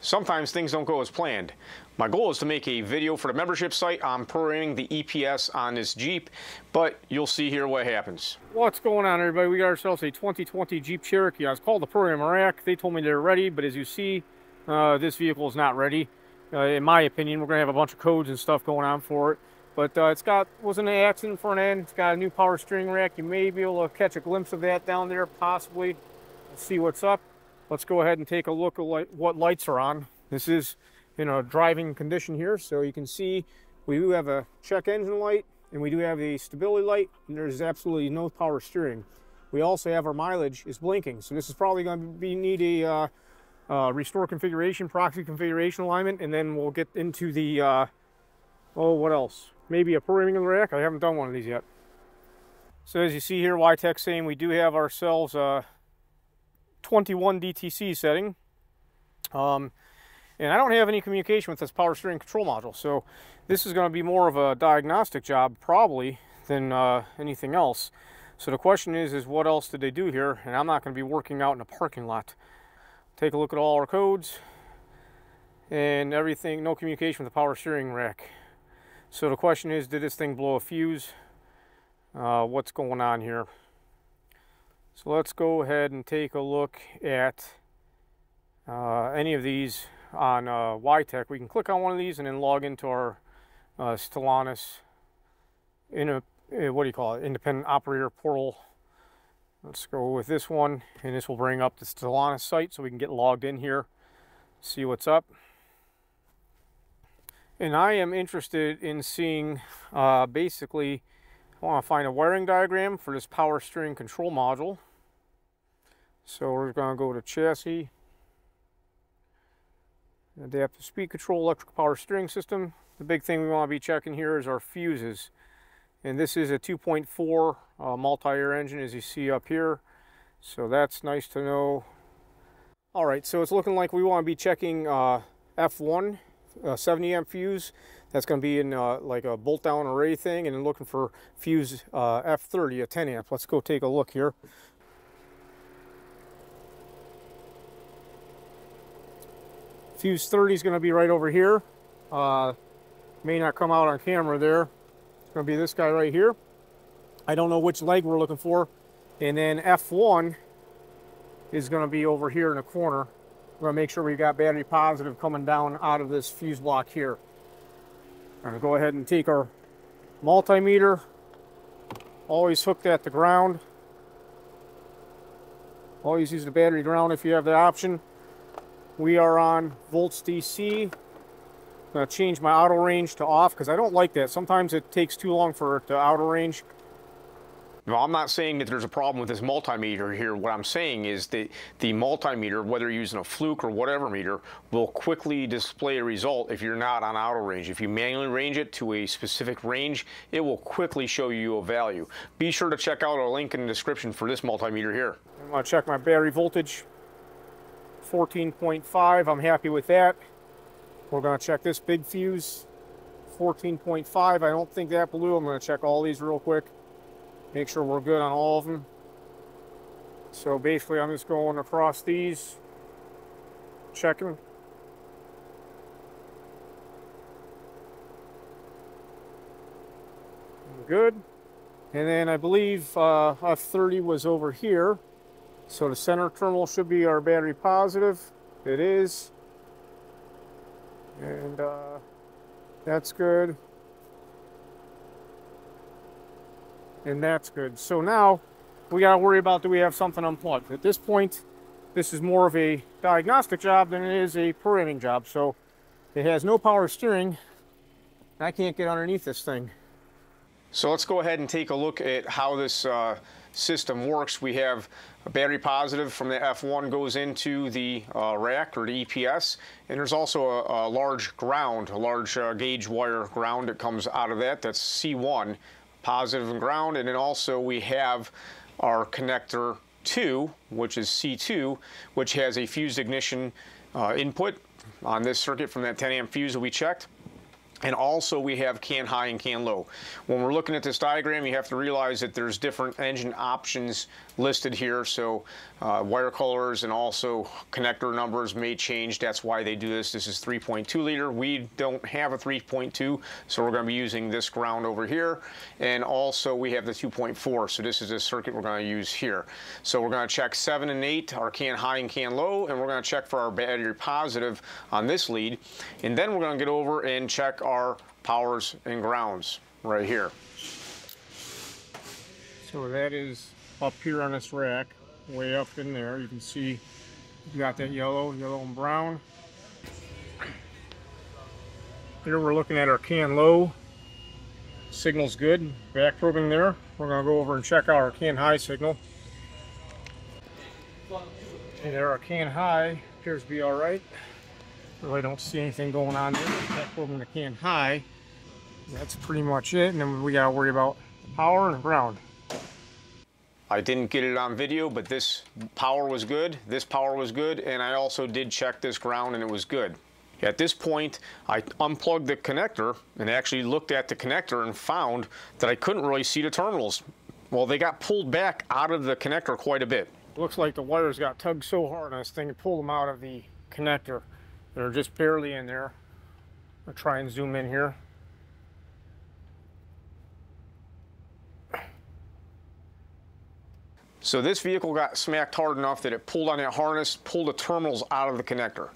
Sometimes things don't go as planned. My goal is to make a video for the membership site on programming the EPS on this Jeep, but you'll see here what happens. What's going on, everybody? We got ourselves a 2020 Jeep Cherokee. I was called the program rack. They told me they're ready, but as you see, this vehicle is not ready. In my opinion, we're going to have a bunch of codes and stuff going on for it. But wasn't an accident front end. It's got a new power steering rack. You may be able to catch a glimpse of that down there, possibly. Let's see what's up. Let's go ahead and take a look at what lights are on. This is in a driving condition here, so you can see we do have a check engine light and we do have the stability light, and there's absolutely no power steering. We also have our mileage is blinking, so this is probably going to need a restore configuration, proxy configuration alignment, and then we'll get into the oh, what else? Maybe a programming of the rack. I haven't done one of these yet. So as you see here, YTech saying we do have ourselves 21 DTC setting, and I don't have any communication with this power steering control module, so this is going to be more of a diagnostic job probably than anything else. So the question is what else did they do here? And I'm not going to be working out in a parking lot. Take a look at all our codes and everything. No communication with the power steering rack. So the question is, did this thing blow a fuse? What's going on here? So let's go ahead and take a look at any of these on YTech. We can click on one of these and then log into our Stellantis independent operator portal. Let's go with this one, and this will bring up the Stellantis site so we can get logged in here, see what's up. And I am interested in seeing basically, I want to find a wiring diagram for this power steering control module. So we're going to go to chassis, adaptive speed control, electric power steering system. The big thing we want to be checking here is our fuses. And this is a 2.4 multi-air engine, as you see up here. So that's nice to know. All right, so it's looking like we want to be checking F1, 70 amp fuse. That's going to be in like a bolt down array thing, and then looking for fuse F30, a 10 amp. Let's go take a look here. Fuse 30 is going to be right over here. May not come out on camera there. It's going to be this guy right here. I don't know which leg we're looking for. And then F1 is going to be over here in the corner. We're going to make sure we got battery positive coming down out of this fuse block here. I'm going to go ahead and take our multimeter. Always hooked at the ground. Always use the battery ground if you have the option. We are on volts DC. I'm going to change my auto range to off because I don't like that. Sometimes it takes too long for it to auto range. Well, I'm not saying that there's a problem with this multimeter here. What I'm saying is that the multimeter, whether you're using a fluke or whatever meter, will quickly display a result if you're not on auto range. If you manually range it to a specific range, it will quickly show you a value. Be sure to check out our link in the description for this multimeter here. I'm going to check my battery voltage. 14.5, I'm happy with that. We're going to check this big fuse, 14.5. I don't think that blew. I'm going to check all these real quick. Make sure we're good on all of them. So basically, I'm just going across these, checking. Good. And then I believe F30 was over here. So the center terminal should be our battery positive. It is. And that's good. And that's good. So now we got to worry about, do we have something unplugged? At this point, this is more of a diagnostic job than it is a programming job. So it has no power steering. I can't get underneath this thing. So let's go ahead and take a look at how this system works. We have a battery positive from the F1 goes into the rack or the EPS, and there's also a large ground, a large gauge wire ground that comes out of that. That's C1, positive and ground. And then also we have our connector 2, which is C2, which has a fused ignition input on this circuit from that 10 amp fuse that we checked. And also we have can high and can low. When we're looking at this diagram, you have to realize that there's different engine options listed here. So wire colors and also connector numbers may change. That's why they do this. This is 3.2 liter. We don't have a 3.2, so we're going to be using this ground over here. And also we have the 2.4. So this is the circuit we're going to use here. So we're going to check 7 and 8, our can high and can low, and we're going to check for our battery positive on this lead. And then we're going to get over and check our powers and grounds right here. So that is up here on this rack, way up in there. You can see you got that yellow and brown. Here we're looking at our can low. Signal's good. Back probing there. We're going to go over and check out our can high signal. And there, our can high appears to be all right. Really don't see anything going on there. Back probing the can high. That's pretty much it. And then we got to worry about power and ground. I didn't get it on video, but this power was good, this power was good, and I also did check this ground and it was good. At this point, I unplugged the connector and actually looked at the connector and found that I couldn't really see the terminals. Well, they got pulled back out of the connector quite a bit. Looks like the wires got tugged so hard on this thing to pull them out of the connector. They're just barely in there. I'll try and zoom in here. So this vehicle got smacked hard enough that it pulled on that harness, pulled the terminals out of the connector.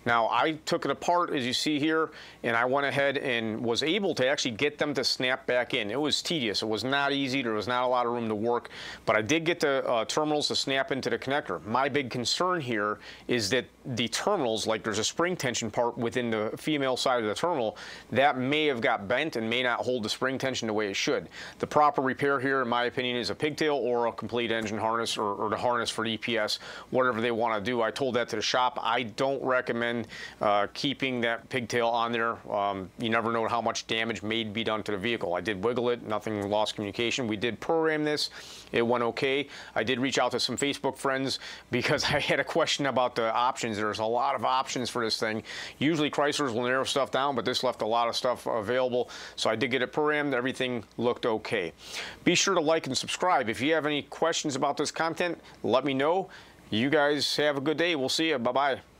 Now I took it apart, as you see here, and I went ahead and was able to actually get them to snap back in. It was tedious. It was not easy. There was not a lot of room to work, but I did get the terminals to snap into the connector. My big concern here is that the terminals, like there's a spring tension part within the female side of the terminal, that may have got bent and may not hold the spring tension the way it should. The proper repair here, in my opinion, is a pigtail or a complete engine harness or the harness for the EPS, whatever they want to do. I told that to the shop. I don't recommend keeping that pigtail on there. You never know how much damage may be done to the vehicle. I did wiggle it, nothing lost communication. We did program this. It went okay. I did reach out to some Facebook friends because I had a question about the options. There's a lot of options for this thing. Usually Chryslers will narrow stuff down, but this left a lot of stuff available. So I did get it programmed. Everything looked okay. Be sure to like and subscribe. If you have any questions about this content, let me know. You guys have a good day. We'll see you. Bye-bye.